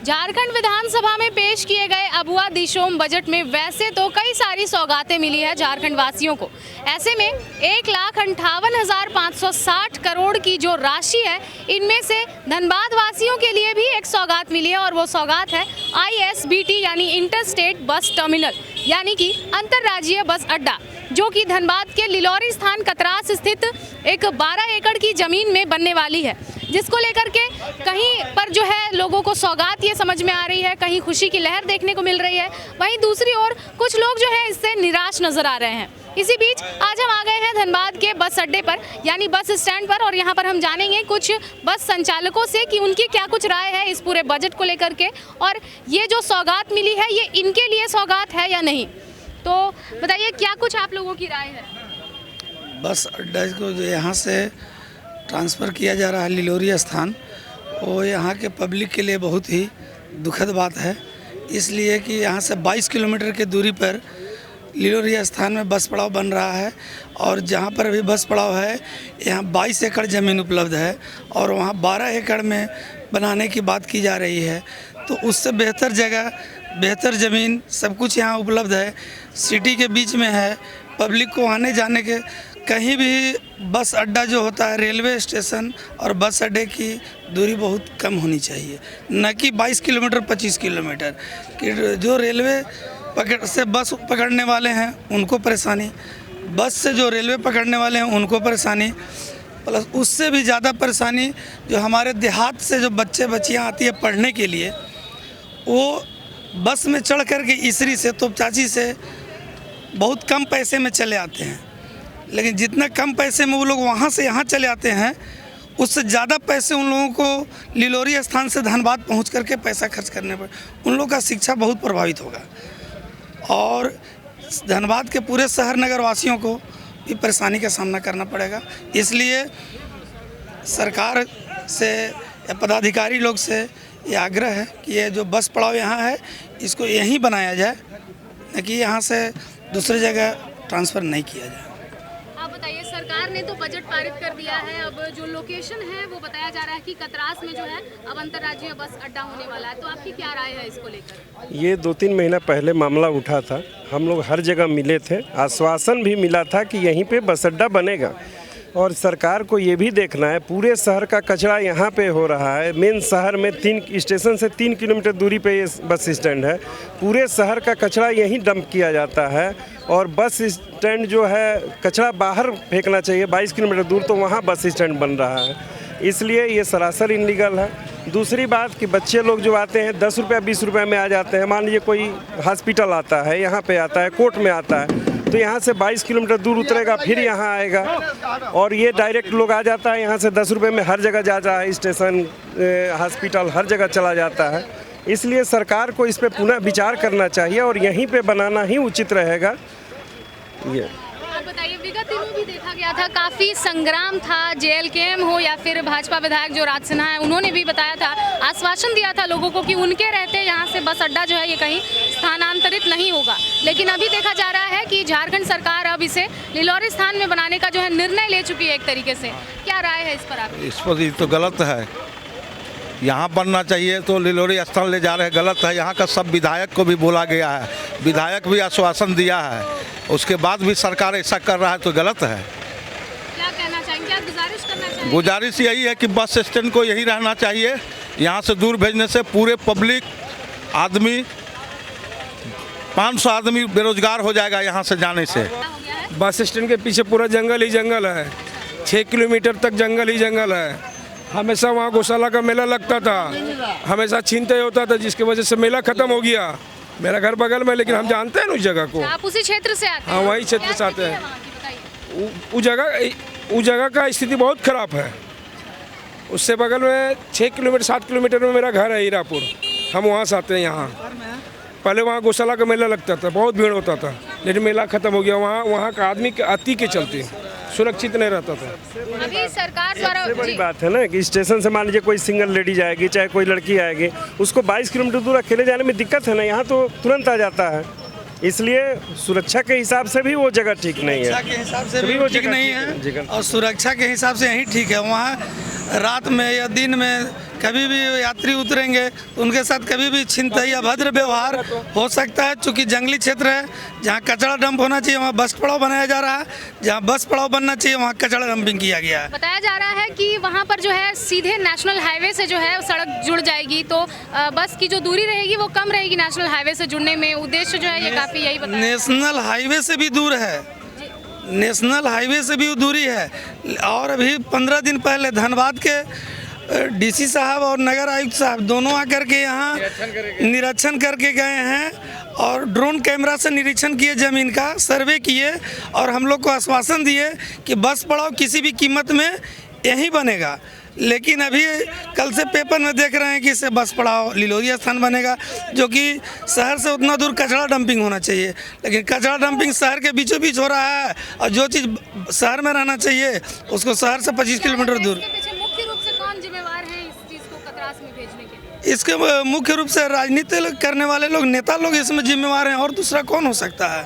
झारखंड विधानसभा में पेश किए गए अबुआ दिशोम बजट में वैसे तो कई सारी सौगातें मिली है झारखंड वासियों को। ऐसे में 1,58,560 करोड़ की जो राशि है, इनमें से धनबाद वासियों के लिए भी एक सौगात मिली है और वो सौगात है ISBT यानी इंटरस्टेट बस टर्मिनल, यानी कि अंतर्राज्यीय बस अड्डा, जो कि धनबाद के लिलौरी स्थान कतरास स्थित एक 12 एकड़ की ज़मीन में बनने वाली है, जिसको लेकर के कहीं पर जो है लोगों को सौगात ये समझ में आ रही है, कहीं खुशी की लहर देखने को मिल रही है, वहीं दूसरी ओर कुछ लोग जो है इससे निराश नजर आ रहे हैं। इसी बीच आज हम आ गए हैं धनबाद के बस अड्डे पर यानी बस स्टैंड पर, और यहाँ पर हम जानेंगे कुछ बस संचालकों से कि उनकी क्या कुछ राय है इस पूरे बजट को लेकर के, और ये जो सौगात मिली है ये इनके लिए सौगात है या नहीं। तो बताइए क्या कुछ आप लोगों की राय है। बस अड्डा को जो यहाँ से ट्रांसफ़र किया जा रहा है लिलौरी स्थान, वो यहाँ के पब्लिक के लिए बहुत ही दुखद बात है, इसलिए कि यहाँ से 22 किलोमीटर की दूरी पर लिलौरी स्थान में बस पड़ाव बन रहा है, और जहाँ पर भी बस पड़ाव है यहाँ 22 एकड़ ज़मीन उपलब्ध है और वहाँ 12 एकड़ में बनाने की बात की जा रही है। तो उससे बेहतर जगह, बेहतर ज़मीन सब कुछ यहाँ उपलब्ध है, सिटी के बीच में है, पब्लिक को आने जाने के कहीं भी बस अड्डा जो होता है, रेलवे स्टेशन और बस अड्डे की दूरी बहुत कम होनी चाहिए, न कि 22 किलोमीटर 25 किलोमीटर कि जो रेलवे से बस पकड़ने वाले हैं उनको परेशानी, बस से जो रेलवे पकड़ने वाले हैं उनको परेशानी, प्लस उससे भी ज़्यादा परेशानी जो हमारे देहात से जो बच्चे बच्चियाँ आती है पढ़ने के लिए, वो बस में चढ़ कर के इसरी से तोपचाची से बहुत कम पैसे में चले आते हैं, लेकिन जितना कम पैसे में वो लोग वहाँ से यहाँ चले आते हैं, उससे ज़्यादा पैसे उन लोगों को लिलौरी स्थान से धनबाद पहुँच करके पैसा खर्च करने पर उन लोगों का शिक्षा बहुत प्रभावित होगा, और धनबाद के पूरे शहर नगर वासियों को भी परेशानी का सामना करना पड़ेगा। इसलिए सरकार से या पदाधिकारी लोग से ये आग्रह है कि ये जो बस पड़ाव यहाँ है इसको यहीं बनाया जाए, न कि यहाँ से दूसरी जगह ट्रांसफ़र नहीं किया जाए। आप बताइए, सरकार ने तो बजट पारित कर दिया है, अब जो लोकेशन है वो बताया जा रहा है कि कतरास में जो है अब अंतर्राज्यीय बस अड्डा होने वाला है, तो आपकी क्या राय है इसको लेकर। ये 2-3 महीना पहले मामला उठा था, हम लोग हर जगह मिले थे, आश्वासन भी मिला था कि यहीं पे बस अड्डा बनेगा, और सरकार को ये भी देखना है पूरे शहर का कचरा यहाँ पे हो रहा है। मेन शहर में 3 स्टेशन से 3 किलोमीटर दूरी पे ये बस स्टैंड है, पूरे शहर का कचरा यहीं डंप किया जाता है, और बस स्टैंड जो है कचरा बाहर फेंकना चाहिए 22 किलोमीटर दूर, तो वहाँ बस स्टैंड बन रहा है, इसलिए ये सरासर इनलीगल है। दूसरी बात कि बच्चे लोग जो आते हैं 10 रुपया 20 रुपये में आ जाते हैं, मान लीजिए कोई हॉस्पिटल आता है, यहाँ पे आता है, कोर्ट में आता है, तो यहाँ से 22 किलोमीटर दूर उतरेगा फिर यहाँ आएगा, और ये डायरेक्ट लोग आ जाता है यहाँ से 10 रुपये में हर जगह जा रहा है, स्टेशन हॉस्पिटल हर जगह चला जाता है। इसलिए सरकार को इस पर पुनः विचार करना चाहिए और यहीं पे बनाना ही उचित रहेगा। ये आप बताइए, विगत दिनों भी देखा गया था काफ़ी संग्राम था, JLKM हो या फिर भाजपा विधायक जो राज सिन्हा है, उन्होंने भी बताया था, आश्वासन दिया था लोगों को कि उनके रहते यहाँ से बस अड्डा जो है ये कहीं स्थानांतरित नहीं होगा, लेकिन अभी देखा जा रहा है कि झारखंड सरकार अब इसे लिलौरी स्थान में बनाने का जो है निर्णय ले चुकी है एक तरीके से। क्या राय है इस पर आपकी? इस पर तो गलत है, यहाँ बनना चाहिए तो लिलौरी स्थान ले जा रहे हैं, गलत है। यहाँ का सब विधायक को भी बोला गया है, विधायक भी आश्वासन दिया है, उसके बाद भी सरकार ऐसा कर रहा है तो गलत है। क्या कहना चाहेंगे, क्या गुजारिश करना चाहेंगे? गुजारिश यही है कि बस स्टैंड को यही रहना चाहिए, यहाँ से दूर भेजने से पूरे पब्लिक आदमी 500 आदमी बेरोजगार हो जाएगा यहाँ से जाने से। बस स्टैंड के पीछे पूरा जंगल ही जंगल है, 6 किलोमीटर तक जंगल ही जंगल है। हमेशा वहाँ गौशाला का मेला लगता था, हमेशा छीनते होता था, जिसकी वजह से मेला खत्म हो गया। मेरा घर बगल में, लेकिन हम जानते हैं उस जगह को। आप उसी क्षेत्र से आते हैं? हाँ, वही क्षेत्र से आते हैं। उस जगह का स्थिति बहुत खराब है। उससे बगल में 6 किलोमीटर 7 किलोमीटर में मेरा घर है हीरापुर, हम वहाँ से आते हैं। यहाँ पहले वहाँ गौशाला का मेला लगता था, बहुत भीड़ होता था, लेकिन मेला खत्म हो गया। वहाँ का आदमी अति के चलते सुरक्षित नहीं रहता था। अभी सरकार द्वारा बड़ी बात है ना कि स्टेशन से मान लीजिए कोई सिंगल लेडी जाएगी, चाहे कोई लड़की आएगी, उसको 22 किलोमीटर दूर अकेले जाने में दिक्कत है ना, यहाँ तो तुरंत आ जाता है, इसलिए सुरक्षा के हिसाब से भी वो जगह ठीक नहीं है। सुरक्षा के हिसाब से भी वो ठीक नहीं है, और सुरक्षा के हिसाब से यही ठीक है। वहाँ रात में या दिन में कभी भी यात्री उतरेंगे तो उनके साथ कभी भी छिनतई अभद्र व्यवहार हो सकता है। चूँकि जंगली क्षेत्र है, जहाँ कचरा डंप होना चाहिए वहाँ बस पड़ाव बनाया जा रहा है, जहाँ बस पड़ाव बनना चाहिए वहाँ कचरा डंपिंग किया गया है। बताया जा रहा है कि वहाँ पर जो है सीधे नेशनल हाईवे से जो है सड़क जुड़ जाएगी, तो बस की जो दूरी रहेगी वो कम रहेगी नेशनल हाईवे से जुड़ने में। उद्देश्य जो है ये काफ़ी यही बताया। नेशनल हाईवे से भी दूर है, नेशनल हाईवे से भी दूरी है। और अभी 15 दिन पहले धनबाद के डीसी साहब और नगर आयुक्त साहब दोनों आकर के यहाँ निरीक्षण करके गए हैं और ड्रोन कैमरा से निरीक्षण किए, ज़मीन का सर्वे किए और हम लोग को आश्वासन दिए कि बस पड़ाव किसी भी कीमत में यहीं बनेगा। लेकिन अभी कल से पेपर में देख रहे हैं कि इससे बस पड़ाव लिलोरी स्थान बनेगा, जो कि शहर से उतना दूर कचरा डंपिंग होना चाहिए। लेकिन कचरा डंपिंग शहर के बीचों बीच हो रहा है और जो चीज़ शहर में रहना चाहिए उसको शहर से 25 किलोमीटर दूर। मुख्य रूप से कौन जिम्मेवार है इस चीज़ को कतरास में भेजने के लिए? इसके मुख्य रूप से राजनीति करने वाले लोग, नेता लोग इसमें जिम्मेवार हैं, और दूसरा कौन हो सकता है?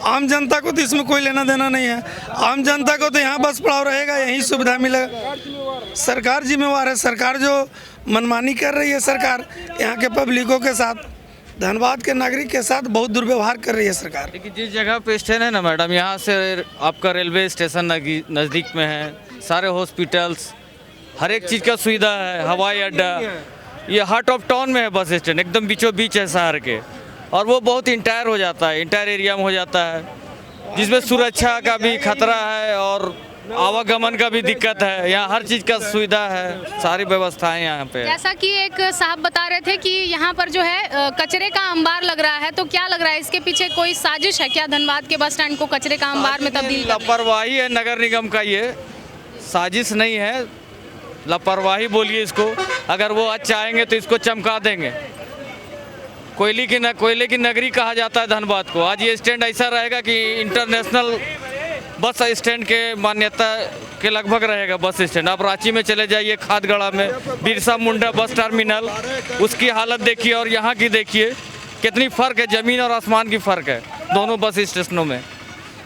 आम जनता को तो इसमें कोई लेना देना नहीं है। आम जनता को तो यहाँ बस पड़ाव रहेगा, यहीं सुविधा मिलेगा। सरकार जिम्मेवार है। सरकार जो मनमानी कर रही है, सरकार यहाँ के पब्लिकों के साथ, धनबाद के नागरिक के साथ बहुत दुर्व्यवहार कर रही है सरकार। देखिए जिस जगह पे स्टेशन है ना मैडम, यहाँ से आपका रेलवे स्टेशन नज़दीक में है, सारे हॉस्पिटल्स, हर एक चीज़ का सुविधा है, हवाई अड्डा, ये हार्ट ऑफ टाउन में है बस स्टैंड, एकदम बीचों बीच है शहर के। और वो बहुत इंटायर हो जाता है, इंटायर एरिया में हो जाता है, जिसमें सुरक्षा का भी खतरा है और आवागमन का भी दिक्कत है। यहाँ हर चीज़ का सुविधा है, सारी व्यवस्थाएं यहाँ पे। जैसा कि एक साहब बता रहे थे कि यहाँ पर जो है कचरे का अंबार लग रहा है, तो क्या लग रहा है इसके पीछे कोई साजिश है क्या? धनबाद के बस स्टैंड को कचरे का अंबार में तब्दील करने? लापरवाही है नगर निगम का, ये साजिश नहीं है, लापरवाही बोलिए इसको। अगर वो आज चाहेंगे तो इसको चमका देंगे। कोयले की नगरी कहा जाता है धनबाद को। आज ये स्टैंड ऐसा रहेगा कि इंटरनेशनल बस स्टैंड के मान्यता के लगभग रहेगा बस स्टैंड। आप रांची में चले जाइए, खादगड़ा में बिरसा मुंडा बस टर्मिनल, उसकी हालत देखिए और यहाँ की देखिए, कितनी फ़र्क है, ज़मीन और आसमान की फ़र्क है दोनों बस स्टेशनों में।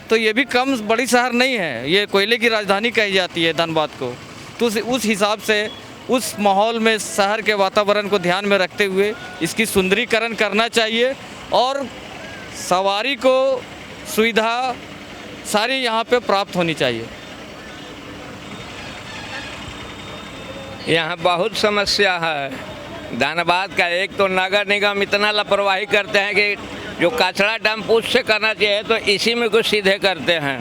तो ये भी कम बड़ी शहर नहीं है, ये कोयले की राजधानी कही जाती है धनबाद को। तो उस हिसाब से उस माहौल में शहर के वातावरण को ध्यान में रखते हुए इसकी सुंदरीकरण करना चाहिए और सवारी को सुविधा सारी यहाँ पे प्राप्त होनी चाहिए। यहाँ बहुत समस्या है धनबाद का। एक तो नगर निगम इतना लापरवाही करते हैं कि जो कचरा डंप उससे करना चाहिए तो इसी में को सीधे करते हैं,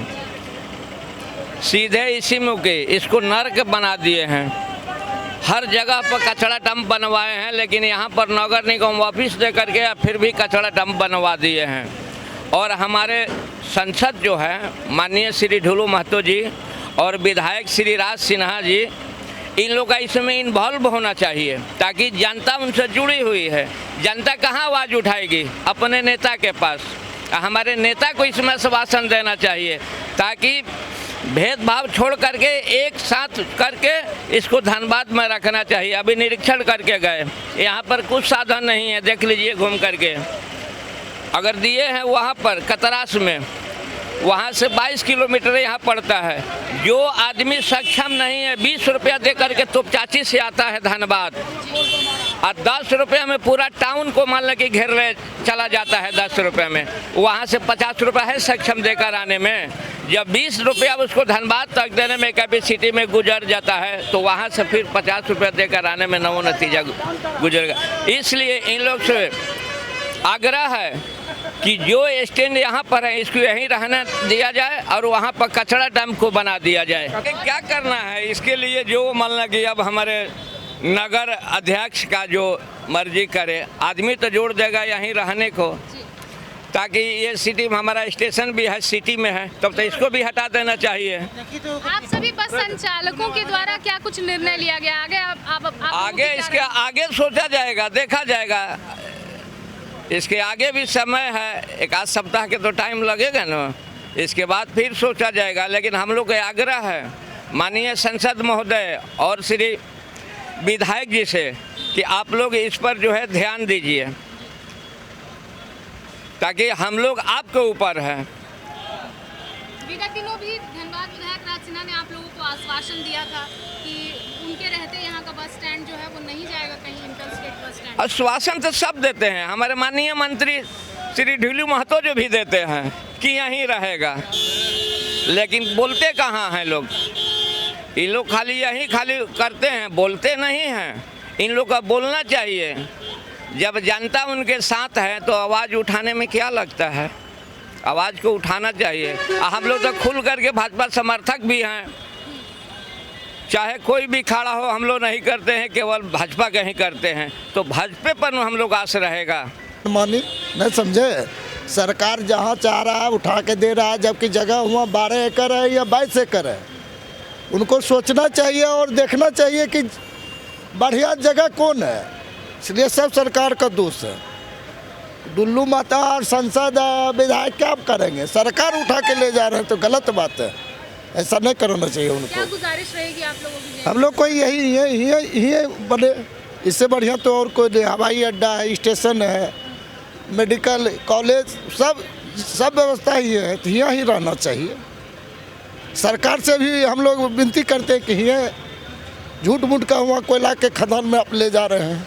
सीधे इसी में के इसको नर्क बना दिए हैं। हर जगह पर कचरा डंप बनवाए हैं, लेकिन यहाँ पर नगर निगम वापस दे करके फिर भी कचरा डंप बनवा दिए हैं। और हमारे संसद जो है माननीय श्री ढुलू महतो जी और विधायक श्री राज सिन्हा जी, इन लोग का इसमें इन्वॉल्व होना चाहिए ताकि जनता उनसे जुड़ी हुई है। जनता कहाँ आवाज़ उठाएगी? अपने नेता के पास। हमारे नेता को इसमें आश्वासन देना चाहिए ताकि भेदभाव छोड़ करके एक साथ करके इसको धनबाद में रखना चाहिए। अभी निरीक्षण करके गए, यहाँ पर कुछ साधन नहीं है, देख लीजिए घूम करके। अगर दिए हैं वहाँ पर कतरास में, वहाँ से 22 किलोमीटर यहाँ पड़ता है। जो आदमी सक्षम नहीं है 20 रुपया दे करके तोपचाची से आता है धनबाद और 10 रुपये में पूरा टाउन को मान लो कि घेर ले चला जाता है 10 रुपये में। वहाँ से 50 रुपया है सक्षम देकर आने में। जब 20 रुपया उसको धनबाद तक देने में कैपेसिटी में गुजर जाता है तो वहाँ से फिर 50 रुपया देकर आने में नवो नतीजा गुजरेगा। इसलिए इन लोग से आग्रह है कि जो स्टैंड यहाँ पर है इसको यहीं रहने दिया जाए और वहाँ पर कचरा डंप को बना दिया जाए। क्या करना है इसके लिए? जो मान लो कि अब हमारे नगर अध्यक्ष का जो मर्जी करे, आदमी तो जोड़ देगा यहीं रहने को, ताकि ये सिटी में हमारा स्टेशन भी है, सिटी में है, तब तो इसको भी हटा देना चाहिए। आप सभी बस संचालकों के द्वारा क्या कुछ निर्णय लिया गया? आगे इसके आगे सोचा जाएगा, देखा जाएगा। इसके आगे भी समय है, एक आध सप्ताह के तो टाइम लगेगा ना, इसके बाद फिर सोचा जाएगा। लेकिन हम लोग का आग्रह है माननीय संसद महोदय और श्री विधायक जी से कि आप लोग इस पर जो है ध्यान दीजिए ताकि हम लोग आपके ऊपर हैं। विगत दिनों भी धनबाद विधायक राज सिन्हा ने आप लोगों को आश्वासन दिया था कि उनके रहते यहाँ का बस स्टैंड जो है वो नहीं जाएगा कहीं इंटरस्टेट बस स्टैंड। आश्वासन तो सब देते हैं, हमारे माननीय मंत्री श्री ढीलू महतो जो भी देते हैं कि यहीं रहेगा, लेकिन बोलते कहाँ हैं लोग। इन लोग खाली यही खाली करते हैं, बोलते नहीं हैं। इन लोग का बोलना चाहिए। जब जनता उनके साथ है तो आवाज़ उठाने में क्या लगता है, आवाज़ को उठाना चाहिए। हम लोग तो खुल करके भाजपा समर्थक भी हैं, चाहे कोई भी खड़ा हो हम लोग नहीं करते हैं, केवल भाजपा के ही करते हैं। तो भाजपा पर हम लोग आस रहेगा। मानी नहीं समझे, सरकार जहाँ चाह रहा है उठा के दे रहा है, जबकि जगह हुआ 12 एकड़ है या 22 एकड़ है। उनको सोचना चाहिए और देखना चाहिए कि बढ़िया जगह कौन है, इसलिए सब सरकार का दोष है। दुल्लू माता और संसद विधायक क्या करेंगे, सरकार उठा के ले जा रहे हैं तो गलत बात है, ऐसा नहीं करना चाहिए उनको। क्या गुजारिश रहेगी आप लोगों की? हम लोग को यही बने, इससे बढ़िया तो और कोई नहीं। हवाई अड्डा है, स्टेशन है, मेडिकल कॉलेज, सब व्यवस्था ही है, तो यहाँ ही रहना चाहिए। सरकार से भी हम लोग विनती करते हैं कि ये झूठ मूठ का हुआ कोयला के खदान में आप ले जा रहे हैं,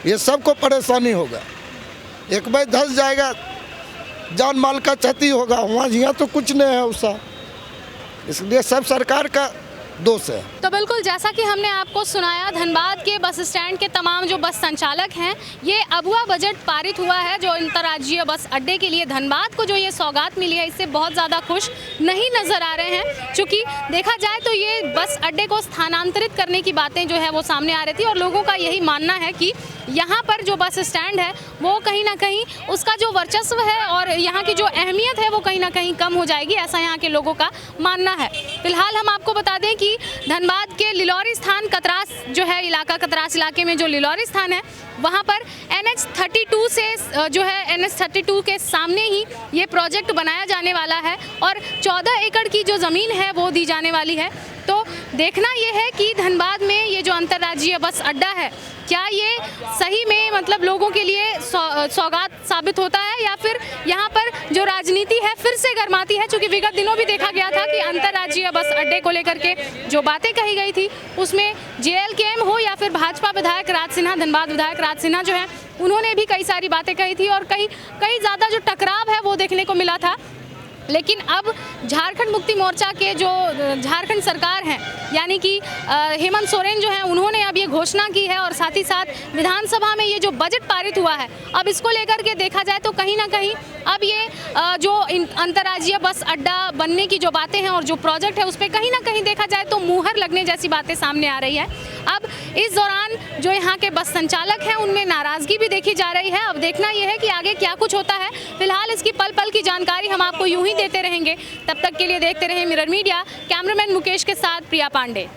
ये सबको परेशानी होगा। एक बार धंस जाएगा, जान माल का क्षति होगा। वहाँ यहाँ तो कुछ नहीं है उसका, इसलिए सब सरकार का दोष है। तो बिल्कुल जैसा कि हमने आपको सुनाया, धनबाद के बस स्टैंड के तमाम जो बस संचालक हैं, ये अबुआ बजट पारित हुआ है जो अंतर्राज्यीय बस अड्डे के लिए धनबाद को जो ये सौगात मिली है, इससे बहुत ज़्यादा खुश नहीं नज़र आ रहे हैं। चूँकि देखा जाए तो ये बस अड्डे को स्थानांतरित करने की बातें जो है वो सामने आ रही थी और लोगों का यही मानना है कि यहाँ पर जो बस स्टैंड है वो कहीं ना कहीं उसका जो वर्चस्व है और यहाँ की जो अहमियत है वो कहीं ना कहीं कम हो जाएगी, ऐसा यहाँ के लोगों का मानना है। फिलहाल हम आपको बता दें कि धनबाद के लिलौरी स्थान कतरास जो है इलाका, कतरास इलाके में जो लिलौरी स्थान है वहाँ पर NH32 से जो है NH32 के सामने ही ये प्रोजेक्ट बनाया जाने वाला है और 14 एकड़ की जो ज़मीन है वो दी जाने वाली है। तो देखना ये है कि धनबाद में ये जो अंतर्राज्यीय बस अड्डा है, क्या ये सही में मतलब लोगों के लिए सौगात साबित होता है या फिर यहाँ पर जो राजनीति है फिर से गर्माती है। चूँकि विगत दिनों भी देखा गया था कि अंतर्राज्यीय बस अड्डे को लेकर के जो बातें कही गई थी उसमें JLKM हो या फिर भाजपा विधायक राज सिन्हा, धनबाद विधायक राज सिन्हा जो है उन्होंने भी कई सारी बातें कही थी और कई ज़्यादा जो टकराव है वो देखने को मिला था। लेकिन अब झारखंड मुक्ति मोर्चा के जो झारखंड सरकार हैं यानी कि हेमंत सोरेन जो हैं उन्होंने अब ये घोषणा की है और साथ ही साथ विधानसभा में ये जो बजट पारित हुआ है, अब इसको लेकर के देखा जाए तो कहीं ना कहीं अब ये जो अंतर्राज्यीय बस अड्डा बनने की जो बातें हैं और जो प्रोजेक्ट है उस पर कहीं ना कहीं देखा जाए तो मुहर लगने जैसी बातें सामने आ रही है। अब इस दौरान जो यहाँ के बस संचालक हैं उनमें नाराज़गी भी देखी जा रही है। अब देखना यह है कि आगे क्या कुछ होता है। फिलहाल इसकी पल पल की जानकारी हम आपको यूं ही देते रहेंगे। तब तक के लिए देखते रहें मिरर मीडिया। कैमरामैन मुकेश के साथ प्रिया पांडे।